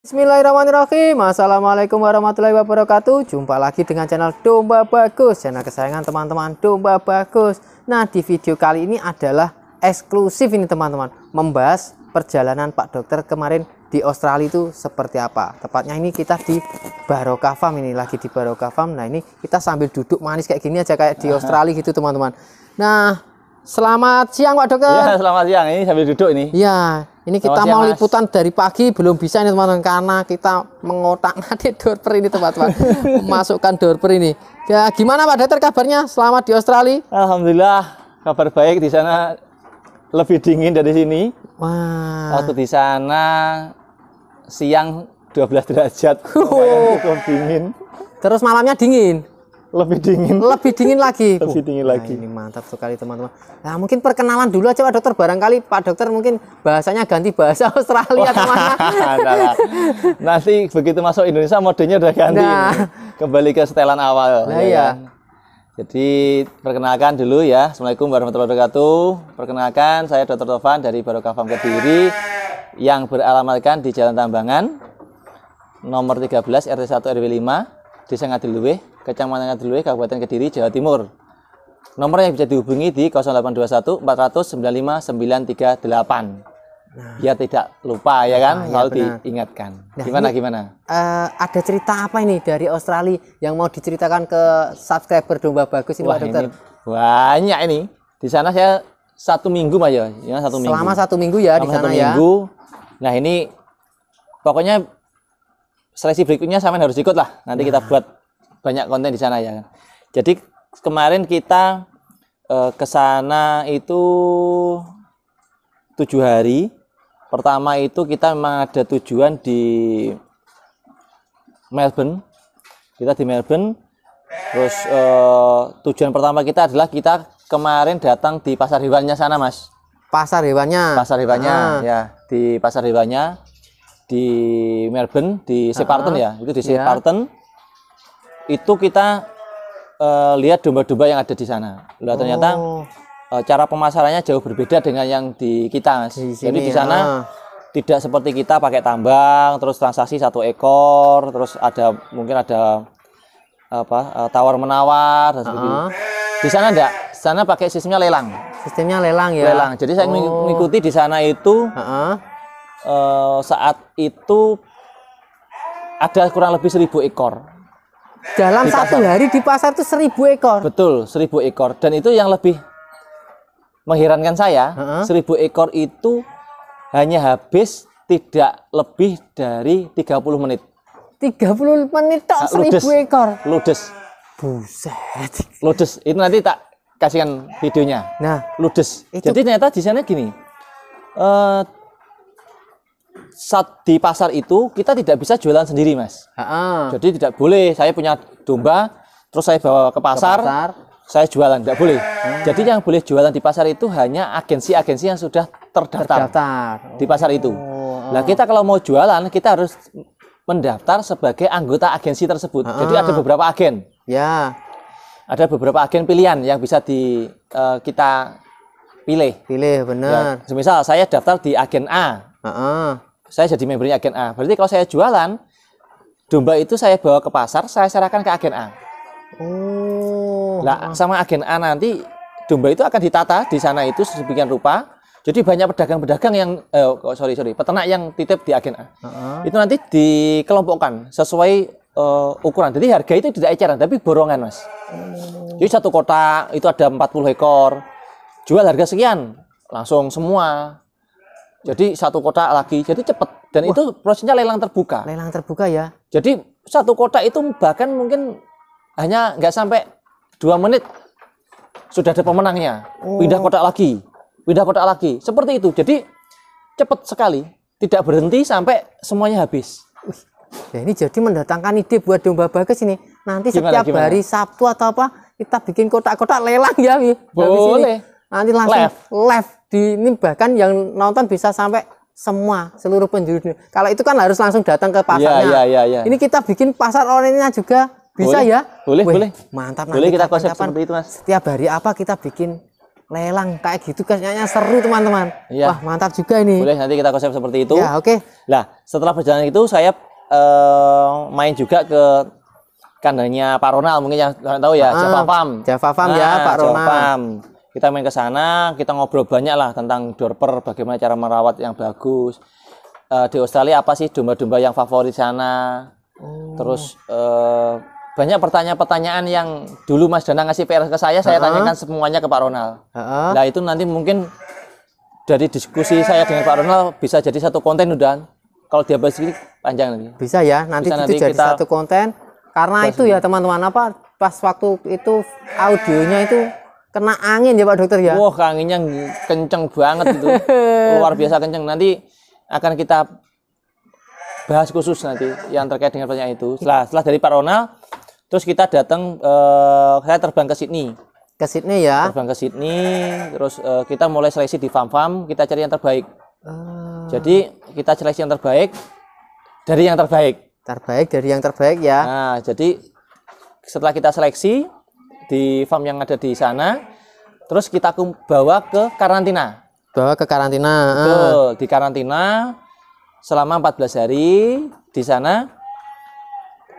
Bismillahirrahmanirrahim. Assalamualaikum warahmatullahi wabarakatuh. Jumpa lagi dengan channel Domba Bagus, channel kesayangan teman-teman Domba Bagus. Nah, di video kali ini adalah eksklusif ini teman-teman, membahas perjalanan Pak Dokter kemarin di Australia itu seperti apa. Tepatnya ini kita di Barokah Farm, ini lagi di Barokah Farm. Nah, ini kita sambil duduk manis kayak gini aja kayak di Australia gitu teman-teman. Nah, selamat siang Pak Dokter. Ya, selamat siang. Ini sambil duduk ini. Ya, ini kita mau liputan dari pagi, belum bisa ini teman-teman karena kita mengotak-ngatik doorper ini teman-teman. Memasukkan doorper ini. Ya, gimana Pak Dokter kabarnya? Selamat di Australia. Alhamdulillah, kabar baik di sana. Lebih dingin dari sini. Wah. Waktu di sana siang 12 derajat. Cukup dingin. Terus malamnya dingin. Lebih dingin. Lebih dingin lagi. Lebih dingin lagi. Ini mantap sekali teman-teman. Nah, mungkin perkenalan dulu aja Pak Dokter. Barangkali Pak Dokter mungkin bahasanya ganti bahasa Australia teman-teman. Nanti begitu masuk Indonesia modenya udah ganti. Nah. Kembali ke setelan awal. Nah, ya. Jadi perkenalkan dulu ya. Assalamualaikum warahmatullahi wabarakatuh. Perkenalkan, saya Dr. Tovan dari Barokah Farm Kediri yang beralamatkan di Jalan Tambangan nomor 13 RT 1 RW 5 Desa Ngadiluwih, Kecamatan Ngadiluwih, Kabupaten Kediri, Jawa Timur. Nomornya bisa dihubungi di 0821 400 95 938. Biar tidak lupa ya kan, selalu diingatkan. Gimana? Ada cerita apa ini dari Australia yang mau diceritakan ke subscriber Domba Bagus ini Pak Dokter? Ini banyak ini. Di sana saya 1 minggu Mas ya, 1 minggu. Selama 1 minggu ya di sana ya. Nah ini pokoknya seleksi berikutnya sampean harus ikut lah. Nanti kita buat banyak konten di sana ya. Jadi kemarin kita ke sana itu 7 hari. Pertama itu kita memang ada tujuan di Melbourne. Kita di Melbourne. Terus tujuan pertama kita adalah kita kemarin datang di pasar hewannya sana, Mas. Pasar hewannya. Pasar hewannya ya, di pasar hewannya di Melbourne, di Shepparton ya. Itu di Shepparton. Itu kita lihat domba-domba yang ada di sana. Lihat ternyata cara pemasarannya jauh berbeda dengan yang di kita, Mas. Jadi di sana tidak seperti kita pakai tambang, terus transaksi 1 ekor, terus mungkin ada tawar menawar dan sebagainya. Di sana enggak, di sana pakai sistemnya lelang. Sistemnya lelang ya. Lelang. Jadi saya mengikuti di sana itu saat itu ada kurang lebih 1000 ekor. Dalam 1 hari di pasar itu 1000 ekor. Betul, 1000 ekor. Dan itu yang lebih mengherankan saya, 1000 ekor itu hanya habis tidak lebih dari 30 menit. 30 menit tok 1000 ekor. Ludes. Buset. Ludes. Itu nanti tak kasihkan videonya. Nah, ludes. Itu. Jadi ternyata di sana gini. Saat di pasar itu kita tidak bisa jualan sendiri, Mas. Jadi tidak boleh saya punya domba terus saya bawa ke pasar. Saya jualan, nggak boleh. Jadi yang boleh jualan di pasar itu hanya agensi-agensi yang sudah terdaftar di pasar itu. Nah, kita kalau mau jualan, kita harus mendaftar sebagai anggota agensi tersebut. Jadi ada beberapa agen. Ya. Ada beberapa agen pilihan yang bisa kita pilih. Pilih, benar. Ya, misal saya daftar di agen A. Saya jadi membernya agen A. Berarti kalau saya jualan, domba itu saya bawa ke pasar, saya serahkan ke agen A. Nah, sama agen A nanti domba itu akan ditata di sana itu sedemikian rupa. Jadi banyak pedagang-pedagang yang peternak yang titip di agen A. Itu nanti dikelompokkan sesuai ukuran. Jadi harga itu tidak eceran tapi borongan, Mas. Jadi 1 kotak itu ada 40 ekor. Jual harga sekian, langsung semua. Jadi 1 kotak lagi. Jadi cepat dan itu prosesnya lelang terbuka. Lelang terbuka ya. Jadi 1 kotak itu bahkan mungkin hanya nggak sampai 2 menit sudah ada pemenangnya. Pindah kotak lagi, pindah kotak lagi. Seperti itu. Jadi cepat sekali, tidak berhenti sampai semuanya habis. Ya ini jadi mendatangkan ide buat Domba Bagus ini. Nanti setiap hari Sabtu atau apa kita bikin kotak-kotak lelang ya. Boleh. Nanti langsung live ini bahkan yang nonton bisa sampai semua seluruh penjuru. Kalau itu kan harus langsung datang ke pasarnya. Ya. Ini kita bikin pasar online-nya juga. Bisa boleh, ya? Boleh. Mantap. Boleh kita konsep seperti itu, Mas. Setiap hari apa kita bikin lelang kayak gitu kayaknya seru teman-teman. Iya. Wah mantap juga ini. Boleh nanti kita konsep seperti itu. Ya oke. Nah, setelah perjalanan itu saya main juga ke kandangnya Pak Ronald, mungkin yang kalian tahu ya, Java Farm. Java Farm ya Pak Java Ronald. Farm. Kita main ke sana, kita ngobrol banyak lah tentang dorper, bagaimana cara merawat yang bagus. Di Australia apa sih domba-domba yang favorit sana? Terus banyak pertanyaan-pertanyaan yang dulu Mas Dana ngasih PR ke saya tanyakan semuanya ke Pak Ronald. Nah itu nanti mungkin dari diskusi saya dengan Pak Ronald bisa jadi satu konten udah. Kalau dia bahas ini panjang nanti. Bisa ya, nanti Bisa itu nanti jadi kita satu konten. Karena itu ya teman-teman apa pas waktu itu audionya itu kena angin ya Pak Dokter ya. Wah, anginnya kenceng banget itu. Luar biasa kenceng. Nanti akan kita bahas khusus nanti yang terkait dengan pertanyaan itu. Setelah dari Pak Ronald, terus kita datang, saya terbang ke Sydney. Ke Sydney ya. Terbang ke Sydney, terus kita mulai seleksi di farm-farm, kita cari yang terbaik. Jadi kita seleksi yang terbaik dari yang terbaik. Terbaik dari yang terbaik ya. Nah, jadi setelah kita seleksi di farm yang ada di sana, terus kita bawa ke karantina. Bawa ke karantina. Betul, di karantina selama 14 hari di sana.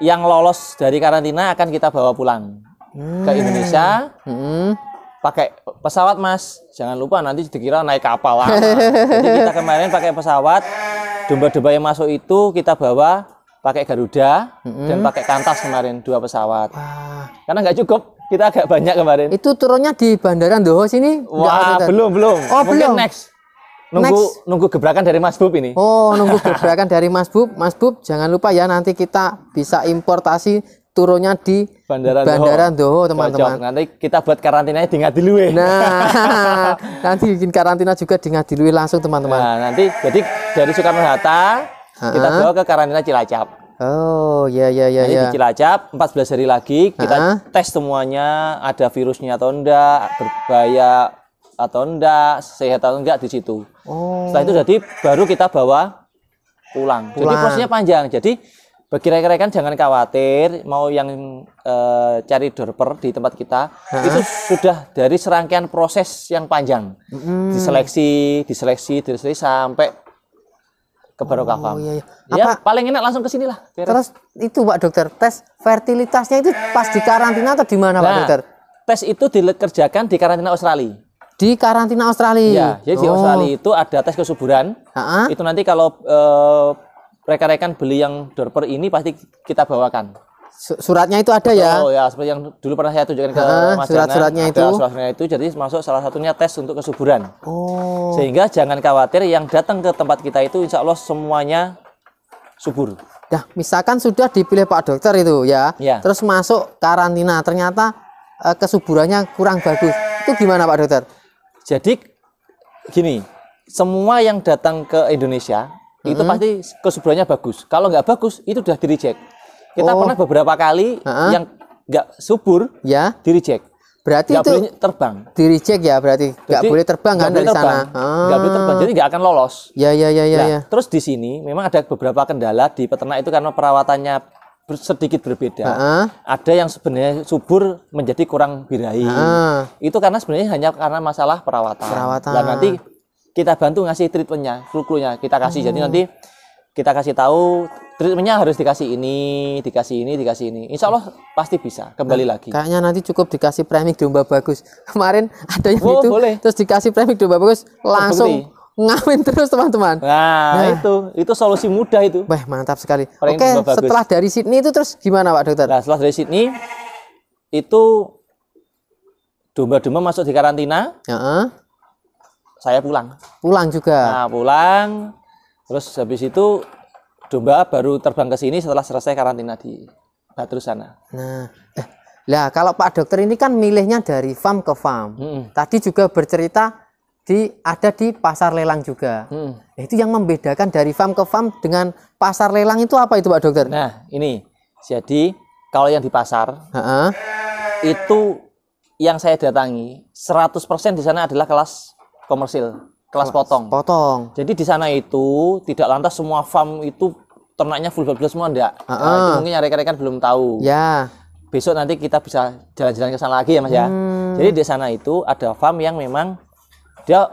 Yang lolos dari karantina akan kita bawa pulang ke Indonesia. Pakai pesawat Mas, jangan lupa nanti dikira naik kapal lah. Jadi kita kemarin pakai pesawat, domba-domba yang masuk itu kita bawa pakai Garuda dan pakai Kantas kemarin 2 pesawat. Wah. Karena nggak cukup, kita agak banyak kemarin. Itu turunnya di Bandara Ndoho sini? Wah, belum. Oh, mungkin belum. next. Nunggu gebrakan dari Mas Bub ini. Oh, nunggu gebrakan dari Mas Bub. Mas Bub, jangan lupa ya nanti kita bisa importasi turunnya di Bandara Ndoho, teman-teman. Nanti kita buat karantinanya di Ngadiluwe. Nah, nanti bikin karantina juga di Ngadiluwe langsung, teman-teman. Nah, nanti jadi dari Soekarno-Hatta kita bawa ke karantina Cilacap. Oh, ya. Nanti di Cilacap 14 hari lagi kita tes semuanya, ada virusnya atau enggak, berbahaya atau enggak, sehat atau enggak di situ. Setelah itu jadi baru kita bawa pulang. Jadi prosesnya panjang. Jadi bagi rekan-rekan jangan khawatir mau yang cari dorper di tempat kita itu sudah dari serangkaian proses yang panjang. Diseleksi sampai ke Barokah Farm. Iya. Ya, paling enak langsung ke sini lah. Terus itu Pak Dokter, tes fertilitasnya itu pas di karantina atau di mana Pak Dokter? Tes itu dikerjakan di karantina Australia. Di karantina Australia. Ya, jadi di Australia itu ada tes kesuburan. Itu nanti kalau rekan-rekan beli yang dorper ini pasti kita bawakan. Suratnya itu ada ya? Oh ya, seperti yang dulu pernah saya tunjukkan ke Mas surat-suratnya itu. Surat-suratnya itu jadi masuk salah satunya tes untuk kesuburan. Sehingga jangan khawatir yang datang ke tempat kita itu insya Allah semuanya subur. Nah, misalkan sudah dipilih Pak Dokter itu ya. Terus masuk karantina ternyata kesuburannya kurang bagus. Itu gimana Pak Dokter? Jadi gini, semua yang datang ke Indonesia itu pasti kesuburannya bagus. Kalau nggak bagus itu udah di reject. Kita pernah beberapa kali yang nggak subur di reject. Berarti nggak itu boleh terbang. Di reject ya berarti nggak boleh terbang kan dari sana. Nggak boleh terbang, jadi nggak akan lolos. Ya. Terus di sini memang ada beberapa kendala di peternak itu karena perawatannya sedikit berbeda. Ada yang sebenarnya subur menjadi kurang birahi. Itu karena sebenarnya hanya karena masalah perawatan. Dan nanti kita bantu ngasih treatmentnya, flu-nya kita kasih. Jadi nanti kita kasih tahu treatmentnya harus dikasih ini. Insya Allah pasti bisa kembali lagi. Kayaknya nanti cukup dikasih premik domba bagus. Kemarin ada yang itu, boleh. Terus dikasih premik domba bagus, langsung ngawin terus teman-teman. Nah, itu solusi mudah itu. Wah, mantap sekali. Oke, setelah dari Sydney itu terus gimana Pak Dokter? Nah, setelah dari Sydney itu domba-domba masuk di karantina. Saya pulang. Pulang juga. Nah, pulang. Terus habis itu domba baru terbang ke sini setelah selesai karantina di Batu sana. Nah, kalau Pak Dokter ini kan milihnya dari farm ke farm. Tadi juga bercerita ada di pasar lelang juga. Itu yang membedakan dari farm ke farm dengan pasar lelang itu apa itu Pak Dokter? Nah, ini. Jadi kalau yang di pasar itu yang saya datangi 100% di sana adalah kelas komersil. Kelas potong. Jadi di sana itu tidak lantas semua farm itu ternaknya full bablas semua enggak. Itu mungkin rekan-rekan belum tahu. Ya. besok nanti kita bisa jalan-jalan ke sana lagi ya Mas ya. Jadi di sana itu ada farm yang memang dia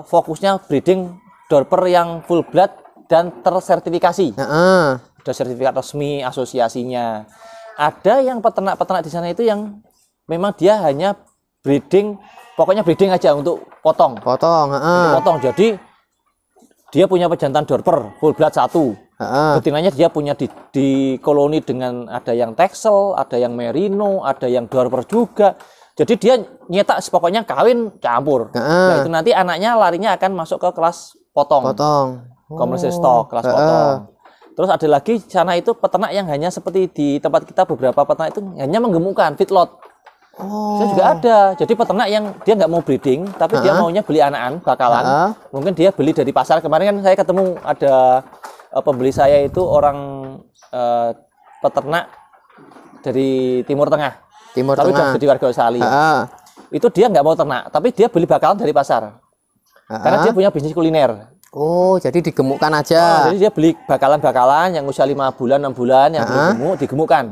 fokusnya breeding Dorper yang full blood dan tersertifikasi. Ada sertifikat resmi asosiasinya. Ada yang peternak-peternak di sana itu yang memang dia hanya breeding, pokoknya breeding aja untuk potong. Untuk potong. Jadi dia punya pejantan Dorper full blood 1. Betinanya dia punya di koloni dengan ada yang Texel, ada yang Merino, ada yang Dorper juga. Jadi dia nyetak pokoknya kawin campur. Nah, itu nanti anaknya larinya akan masuk ke kelas potong. Komersial stock, kelas potong. Terus ada lagi sana itu peternak yang hanya seperti di tempat kita beberapa peternak itu hanya menggemukkan feedlot. Saya juga ada. Jadi peternak yang dia nggak mau breeding, tapi dia maunya beli anakan bakalan. Mungkin dia beli dari pasar. Kemarin kan saya ketemu ada pembeli saya itu orang peternak dari Timur Tengah. Tapi udah jadi warga Australia. Itu dia nggak mau ternak, tapi dia beli bakalan dari pasar. Karena dia punya bisnis kuliner. Oh, jadi digemukkan aja. Jadi dia beli bakalan-bakalan yang usia 5 bulan, 6 bulan yang belum gemuk, digemukkan.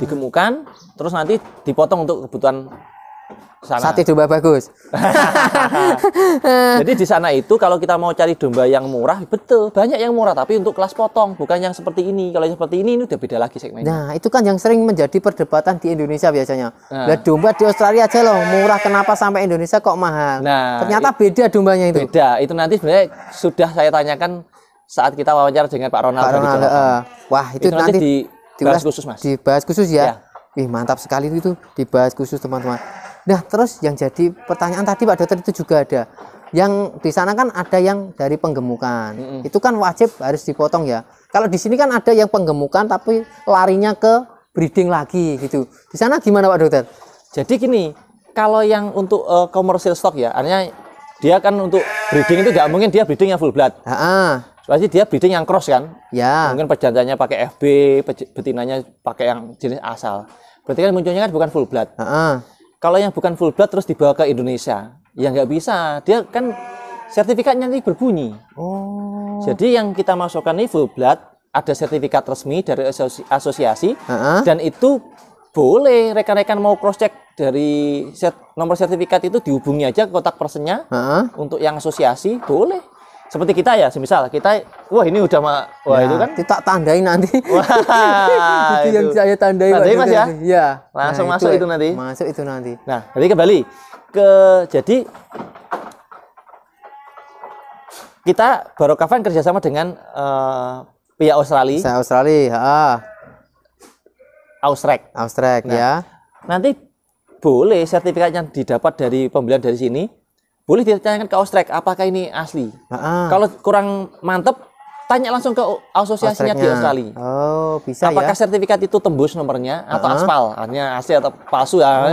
Digemukkan, terus nanti dipotong untuk kebutuhan sana. Sate domba bagus. Jadi di sana itu kalau kita mau cari domba yang murah, betul banyak yang murah, tapi untuk kelas potong, bukan yang seperti ini. Kalau yang seperti ini udah beda lagi segmennya. Nah, itu kan yang sering menjadi perdebatan di Indonesia biasanya. Nah, domba di Australia aja loh murah, kenapa sampai Indonesia kok mahal? Nah, ternyata beda dombanya itu. Beda, itu nanti sebenarnya sudah saya tanyakan saat kita wawancara dengan Pak Ronald. Wah, itu nanti dibahas khusus Mas. Dibahas khusus ya. Wih, mantap sekali itu dibahas khusus teman-teman. Nah, terus yang jadi pertanyaan tadi Pak Dokter itu juga ada. Yang di sana kan ada yang dari penggemukan. Itu kan wajib harus dipotong ya. Kalau di sini kan ada yang penggemukan tapi larinya ke breeding lagi gitu. Di sana gimana Pak Dokter? Jadi gini, kalau yang untuk komersial stock ya, artinya dia kan untuk breeding itu nggak mungkin dia breeding yang full blood. Pasti dia breeding yang cross kan? Ya. Mungkin pejantannya pakai FB, betinanya pakai yang jenis asal. Berarti kan munculnya kan bukan full blood. Kalau yang bukan full blood terus dibawa ke Indonesia, ya nggak bisa. Dia kan sertifikatnya nanti berbunyi. Jadi yang kita masukkan ini full blood, ada sertifikat resmi dari asosiasi, dan itu boleh rekan-rekan mau cross check dari nomor sertifikat itu dihubungi aja ke kontak personnya. Untuk yang asosiasi boleh. Seperti kita ya, semisal kita, wah ini udah wah itu kan kita tandai nanti. Wah, itu yang saya tandai Mas ya. Iya. Langsung masuk itu nanti. Masuk itu nanti. Nah, jadi kembali ke jadi kita Barokafan kerjasama dengan pihak Australia. Austrek ya. Nanti boleh sertifikat yang didapat dari pembelian dari sini. Boleh ditanyakan ke Austrek apakah ini asli. Kalau kurang mantep, tanya langsung ke asosiasinya di Australia. Oh, bisa apakah sertifikat itu tembus nomornya atau aspal, artinya asli atau palsu ya,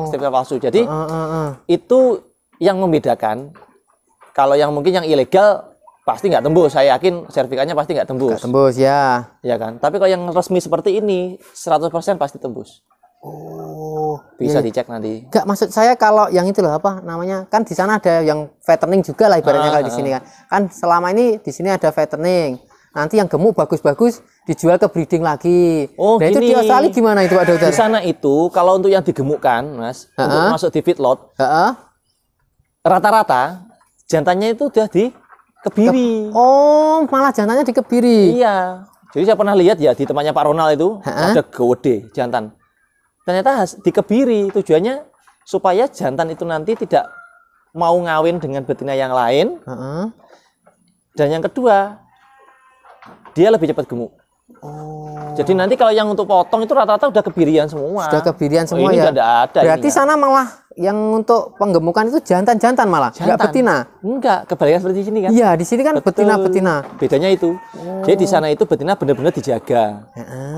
sertifikat palsu. Jadi itu yang membedakan. Kalau yang mungkin yang ilegal pasti nggak tembus. Saya yakin sertifikatnya pasti nggak tembus. Nggak tembus ya. Ya kan. Tapi kalau yang resmi seperti ini 100% pasti tembus. Bisa dicek nanti. Enggak, maksud saya kalau yang itu loh apa namanya? Kan di sana ada yang fattening juga lah ibaratnya kalau di sini kan. Kan selama ini di sini ada fattening. Nanti yang gemuk bagus-bagus dijual ke breeding lagi. Nah, itu di Australia gimana itu Pak Dokter? Di sana itu kalau untuk yang digemukkan, Mas, untuk masuk di feedlot, rata-rata jantannya itu udah dikebiri. Oh, malah jantannya dikebiri. Iya. Jadi saya pernah lihat ya di tempatnya Pak Ronald itu ada gede jantan. Ternyata dikebiri, tujuannya supaya jantan itu nanti tidak mau ngawin dengan betina yang lain. Dan yang kedua, dia lebih cepat gemuk. Jadi nanti kalau yang untuk potong itu rata-rata udah kebirian semua. Sudah kebirian semua ini ya. Ada berarti sana malah yang untuk penggemukan itu jantan-jantan malah, enggak betina. Enggak, kebalikan seperti sini kan. Iya, di sini kan betina-betina. Bedanya itu. Jadi di sana itu betina benar-benar dijaga.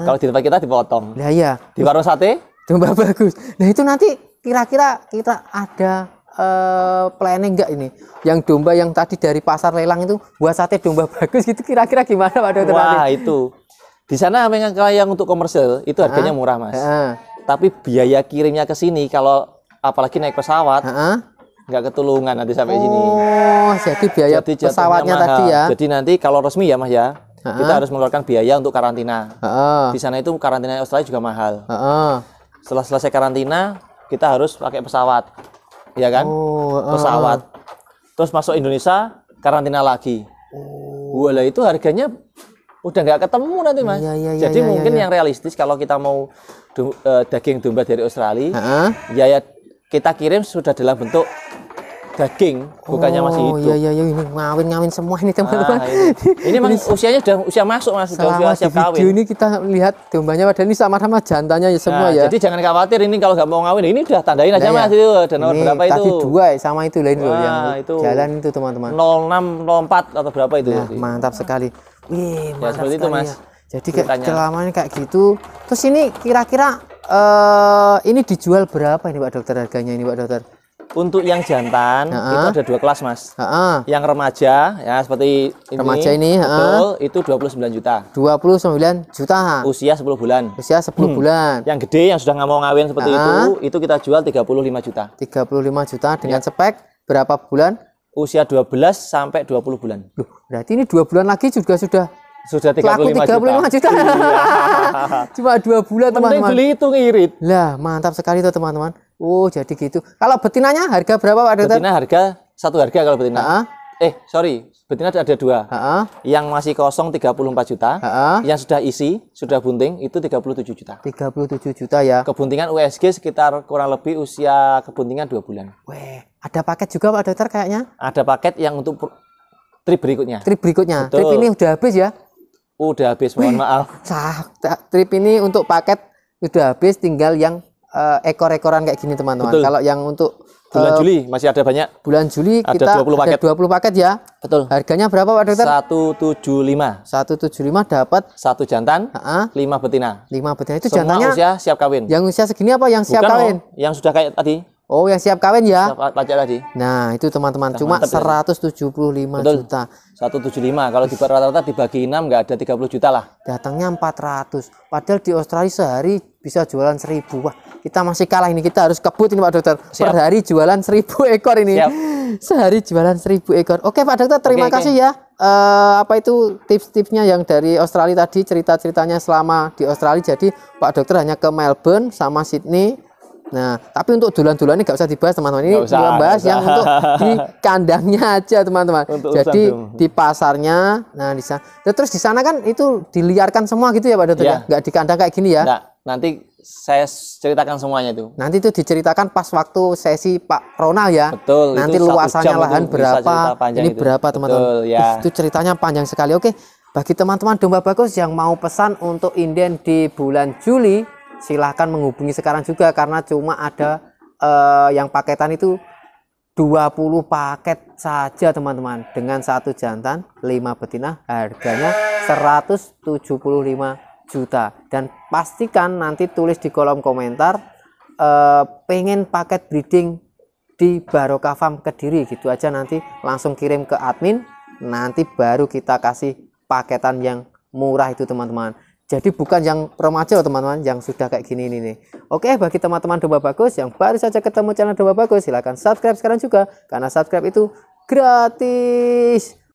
Kalau di tempat kita dipotong. Nah, iya. Di warung sate domba bagus. Nah, itu nanti kira-kira kita ada planning enggak ini? Yang domba yang tadi dari pasar lelang itu buat sate domba bagus gitu kira-kira gimana Pak Dokter? Wah, itu. Di sana memang kalau yang untuk komersil itu harganya murah, Mas. Tapi biaya kirimnya ke sini kalau apalagi naik pesawat nggak ketulungan nanti sampai sini. Oh, jadi biaya pesawatnya tadi ya. Jadi nanti kalau resmi ya Mas ya, kita harus mengeluarkan biaya untuk karantina. Heeh. Di sana itu karantina Australia juga mahal. Heeh. Setelah selesai karantina, kita harus pakai pesawat, ya kan? Pesawat. Terus masuk Indonesia, karantina lagi. Wala itu harganya udah nggak ketemu nanti, Mas. Iya, Jadi iya, mungkin iya. yang realistis kalau kita mau daging domba dari Australia, Heeh. ya kita kirim sudah dalam bentuk daging, bukannya masih hidup. Iya ini ngawin semua ini teman-teman. Ini memang usianya sudah usia masuk, Mas, sudah Selama usia siap di video kawin. ini kita lihat dombanya padahal ini sama-sama jantannya ya semua Nah, ya. Jadi jangan khawatir ini kalau nggak mau ngawin, ini udah tandain aja, Nah, Mas, itu ada nomor ini berapa itu? tadi 2 ya, sama itu lain loh yang itu jalan itu teman-teman. 06, 04 atau berapa itu? Nah, mantap sekali. Wih, mantap seperti itu, sekali Mas. ya. Jadi kayak Ceritanya. kelamannya kayak gitu. Terus ini kira-kira ini dijual berapa ini Pak Dokter harganya ini Pak Dokter? Untuk yang jantan itu ada 2 kelas, Mas. Heeh. Yang remaja ya seperti ini. Remaja ini, betul, itu 29 juta. 29 juta. Usia 10 bulan. Usia 10 bulan. Yang gede yang sudah nggak mau ngawin seperti itu kita jual 35 juta. 35 juta dengan spek berapa bulan? Usia 12 sampai 20 bulan. Loh, berarti ini 2 bulan lagi juga sudah Sudah 35 laku 35 juta. Cuma 2 bulan Mending teman-teman. beli itu ngirit. Lah, mantap sekali tuh teman-teman. Oh, jadi gitu. Kalau betinanya harga berapa Pak Dokter? Betina satu harga kalau betina. Heeh. Sorry, betina ada 2. Heeh. Yang masih kosong 34 juta. Heeh. Yang sudah isi, sudah bunting itu 37 juta. 37 juta ya. Kebuntingan USG sekitar kurang lebih usia kebuntingan 2 bulan. Weh, ada paket juga Pak Dokter kayaknya. Ada paket yang untuk trip berikutnya. Trip berikutnya. Betul. Trip ini udah habis ya. Udah habis, mohon maaf. Trip ini untuk paket udah habis, tinggal yang ekor-ekoran kayak gini teman-teman. Betul. Kalau yang untuk Bulan Juli masih ada banyak. bulan Juli Ada kita 20 paket. ada 20 paket ya. Betul. Harganya berapa Pak Dokter? 175. 175 dapat 1 jantan, heeh, 5 betina. 5 betina itu Semua jantannya usia siap kawin. yang usia segini apa yang siap Bukan, kawin? yang sudah kayak tadi, Oh, yang siap kawin ya. pajak tadi. Nah, itu teman-teman cuma mantep ya. 175 Betul. juta. 175. Kalau dibuat rata-rata dibagi 6 nggak ada 30 juta lah. Datangnya 400. Padahal di Australia sehari bisa jualan 1000. Wah, kita masih kalah ini. Kita harus kebut ini Pak Dokter. Siap. Per hari jualan 1000 ekor ini. Siap. Sehari jualan 1000 ekor. Oke Pak Dokter, terima Oke. kasih ya. Apa itu tips-tipsnya yang dari Australia tadi, cerita-ceritanya selama di Australia. Jadi Pak Dokter hanya ke Melbourne sama Sydney. Nah, tapi untuk dulan-dulan ini nggak usah dibahas teman-teman. Ini Nggak usah, membahas nggak yang usah. untuk di kandangnya aja teman-teman. Untuk Jadi urusan di pasarnya, nah di sana. Terus di sana kan itu diliarkan semua gitu ya Pak Dokter Iya. ya? Nggak di kandang kayak gini ya? Nah, nanti saya ceritakan semuanya itu. Nanti itu diceritakan pas waktu sesi Pak Ronald ya. Betul, Nanti itu 1 luasannya jam itu lahan bisa berapa, cerita panjang ini itu. berapa teman-teman. Betul, ya. Itu ceritanya panjang sekali. Oke, bagi teman-teman domba bagus yang mau pesan untuk inden di bulan Juli, silahkan menghubungi sekarang juga karena cuma ada yang paketan itu 20 paket saja teman-teman, dengan 1 jantan 5 betina, harganya 175 juta. Dan pastikan nanti tulis di kolom komentar pengen paket breeding di Barokah Farm Kediri, gitu aja, nanti langsung kirim ke admin, nanti baru kita kasih paketan yang murah itu teman-teman. Jadi bukan yang remaja loh teman-teman, yang sudah kayak gini ini nih. Oke, bagi teman-teman domba bagus yang baru saja ketemu channel domba bagus, silahkan subscribe sekarang juga, karena subscribe itu gratis.